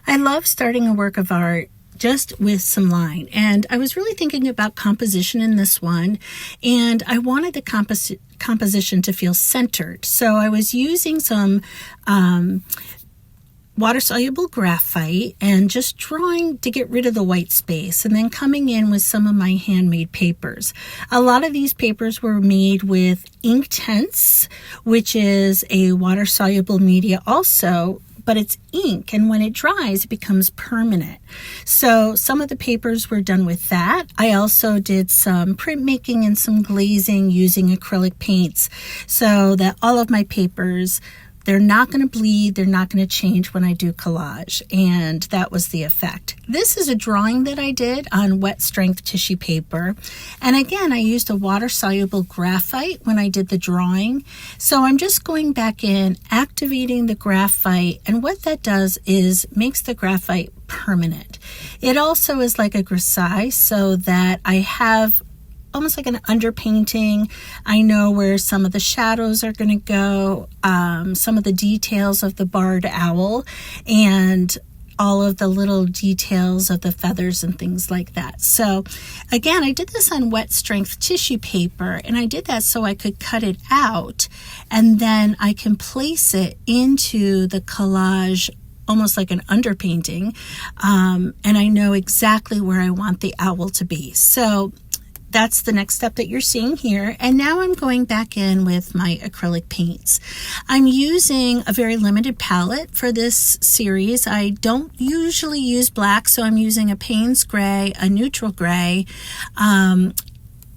I love starting a work of art just with some line. And I was really thinking about composition in this one, and I wanted the composition to feel centered. So I was using some water-soluble graphite and just drawing to get rid of the white space, and then coming in with some of my handmade papers. A lot of these papers were made with Inktense, which is a water-soluble media also, but it's ink, and when it dries, it becomes permanent. So some of the papers were done with that. I also did some printmaking and some glazing using acrylic paints so that all of my papers, they're not going to bleed, they're not going to change when I do collage, and that was the effect. This is a drawing that I did on wet strength tissue paper, and again, I used a water-soluble graphite when I did the drawing. So I'm just going back in, activating the graphite, and what that does is makes the graphite permanent. It also is like a grisaille, so that I have almost like an underpainting. I know where some of the shadows are going to go, some of the details of the barred owl, and all of the little details of the feathers and things like that. So again, I did this on wet strength tissue paper, and I did that so I could cut it out, and then I can place it into the collage almost like an underpainting, and I know exactly where I want the owl to be. So that's the next step that you're seeing here. And now I'm going back in with my acrylic paints. I'm using a very limited palette for this series. I don't usually use black, so I'm using a Payne's Gray, a neutral gray.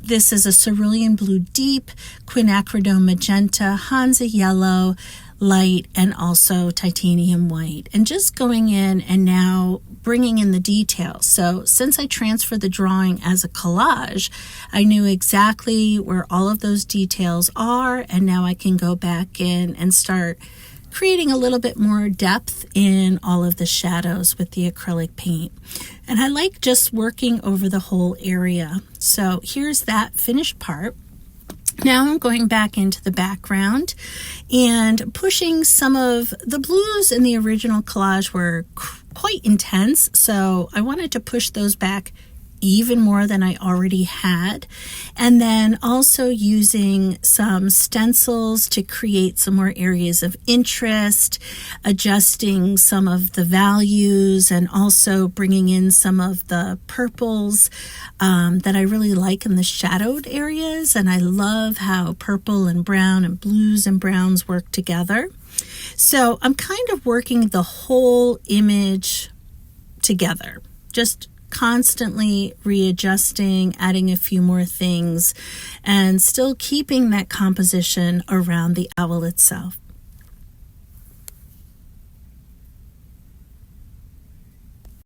This is a Cerulean Blue Deep, Quinacridone Magenta, Hansa Yellow, Light, and also Titanium White. And just going in and now bringing in the details. So since I transferred the drawing as a collage, I knew exactly where all of those details are, and now I can go back in and start creating a little bit more depth in all of the shadows with the acrylic paint. And I like just working over the whole area. So here's that finished part. Now I'm going back into the background and pushing some of the blues in the original collage were quite intense, so I wanted to push those back even more than I already had. And then also using some stencils to create some more areas of interest, adjusting some of the values, and also bringing in some of the purples that I really like in the shadowed areas. And I love how purple and brown and blues and browns work together. So I'm kind of working the whole image together, just constantly readjusting, adding a few more things, and still keeping that composition around the owl itself.